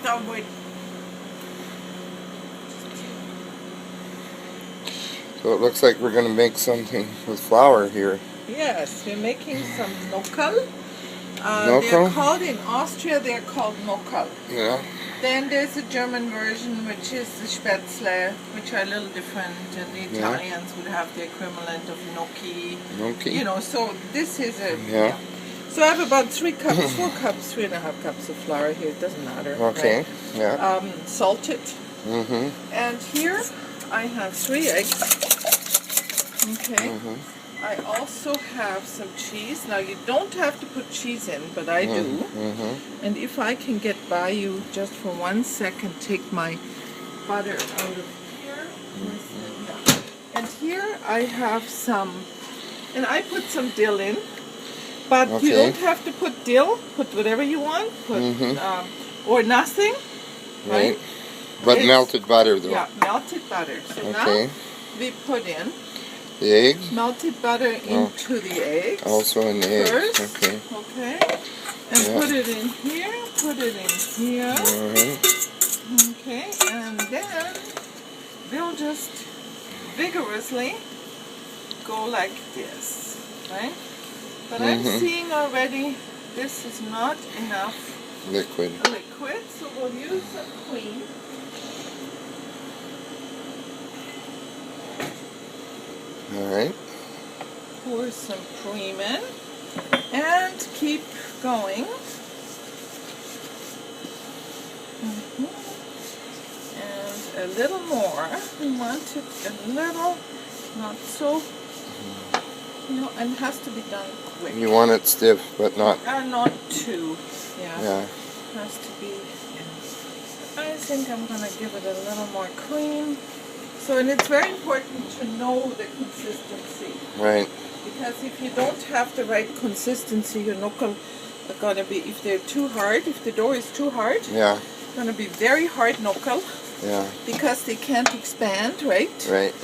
Don't wait. So it looks like we're going to make something with flour here. Yes, we're making some Nockerl. Nockerl? They're called in Austria, they're called Nockerl. Yeah. Then there's a German version, which is the Spaetzle, which are a little different, and the Italians would have the equivalent of gnocchi. Gnocchi. You know, so this is a... Yeah. So I have about 3 cups, 4 cups, 3.5 cups of flour here, it doesn't matter. Okay, right? yeah. Salted. Mm-hmm. And here I have 3 eggs. Okay. Mm-hmm. I also have some cheese. Now you don't have to put cheese in, but I do. Mm-hmm. And if I can get by you just for 1 second, take my butter out of here. And here I have some, and I put some dill in, but you don't have to put dill. Put whatever you want. Put or nothing. Right. But It's, melted butter though. Yeah, melted butter. So now we put in the eggs? Melted butter into the eggs. Also in the eggs. First, okay. Okay. And put it in here, put it in here. Okay, and then we'll just vigorously go like this, right? But I'm seeing already this is not enough liquid, so we'll use some cream. Alright. Pour some cream in and keep going. And a little more. We want it a little, not so, you know, and it has to be done quick. You want it stiff, but not too. Yeah. It has to be. I think I'm going to give it a little more cream. So, and it's very important to know the consistency. Right. Because if you don't have the right consistency, your knuckle are going to be, if they're too hard, if the dough is too hard, it's going to be very hard knuckle. Yeah. Because they can't expand, right? Right.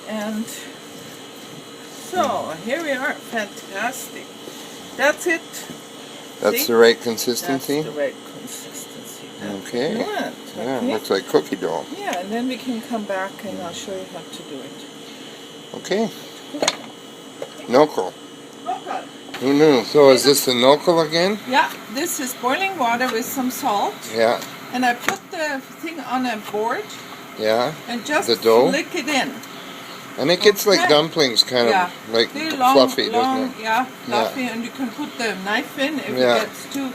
And so, here we are. Fantastic. That's it. That's the right consistency? That's the right consistency. Okay. Good. Yeah, looks like cookie dough. Yeah, and then we can come back and I'll show you how to do it. Okay. Nockerl. Nockerl. Who knew? So is this the nockerl again? Yeah, this is boiling water with some salt. Yeah. And I put the thing on a board. Yeah. And just the dough? flick it in. And it gets like dumplings, kind of like fluffy, doesn't it? Yeah, fluffy, and you can put the knife in if it gets too.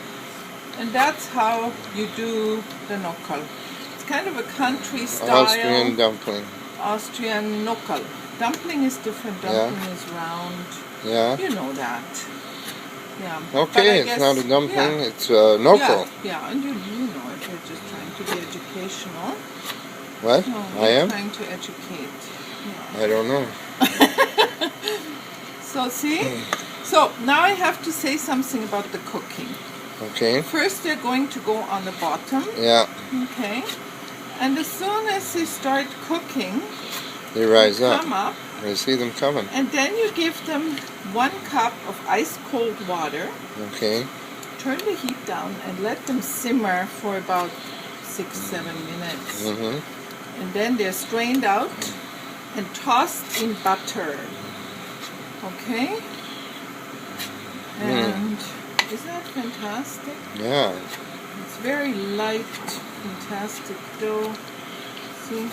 And that's how you do the Nockerl. It's kind of a country style. Austrian dumpling. Austrian Nockerl. Dumpling is different. Dumpling is round. Yeah. You know that. Yeah. Okay, it's not a dumpling. It's a Nockerl. Yeah, and you know it. You're just trying to be educational. What? No, I am? Trying to educate. I don't know. So see? So now I have to say something about the cooking. Okay. First they're going to go on the bottom. Yeah. Okay. And as soon as they start cooking, they rise up. Come up. I see them coming. And then you give them 1 cup of ice cold water. Okay. Turn the heat down and let them simmer for about 6-7 minutes. And then they're strained out and tossed in butter. Okay? And isn't that fantastic? Yeah. It's very light, fantastic dough. See?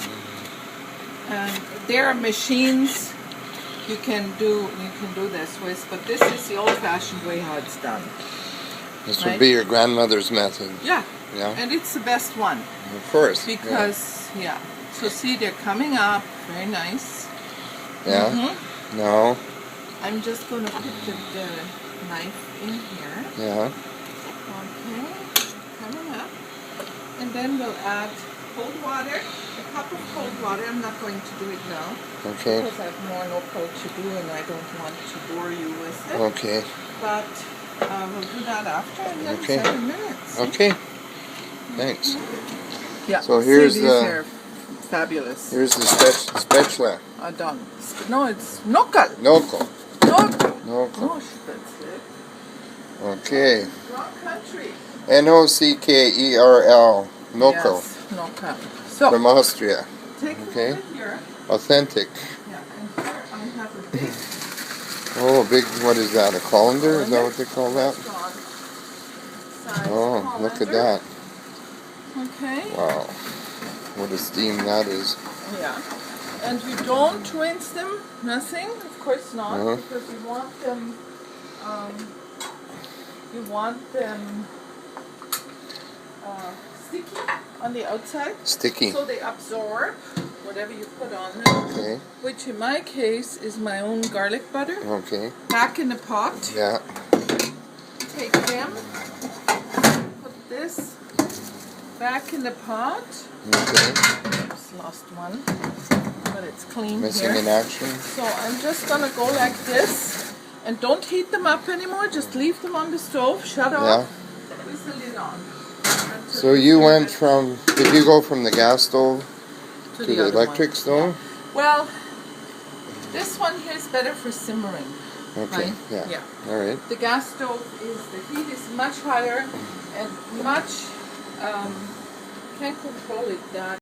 And there are machines you can do this with, but this is the old-fashioned way how it's done. This would be your grandmother's method. Yeah. Yeah. And it's the best one. Of course. Because so see, they're coming up. Very nice. Yeah. No. I'm just going to put the knife in here. Yeah. Okay. Coming up. And then we'll add cold water. A cup of cold water. I'm not going to do it now. Okay. Because I have more Nockerl to do and I don't want to bore you with it. Okay. But we'll do that after and then 7 minutes. Okay. Thanks. Yeah. So here's these are fabulous. Here's the Spetzle. Done. No, it's Nockerl. Nockerl. Nockerl. Nockerl. No, Spaetzle. Okay. Wrong country. Nockerl. Nockerl. Yes, Nockerl. So, From Austria. take Okay. it over here. Authentic. Yeah, and here I have a big Oh, a big, what is that, a colander? Is that what they call that? size Oh, look at colander. that. Okay. Wow. What a steam that is. Yeah. And you don't rinse them, nothing, of course not, because you want them, sticky on the outside. Sticky. So they absorb whatever you put on them. Okay. Which in my case is my own garlic butter. Okay. Back in the pot. Yeah. Take them, put this back in the pot. Okay. Oops, lost one, but it's clean Missing here. in action. So I'm just gonna go like this, and don't heat them up anymore. Just leave them on the stove, shut off, with the lid on. So you went from, did you go from the gas stove to the electric stove? Yeah. Well, this one here is better for simmering. Okay, right? yeah. All right. The gas stove the heat is much higher and much, can't control it that.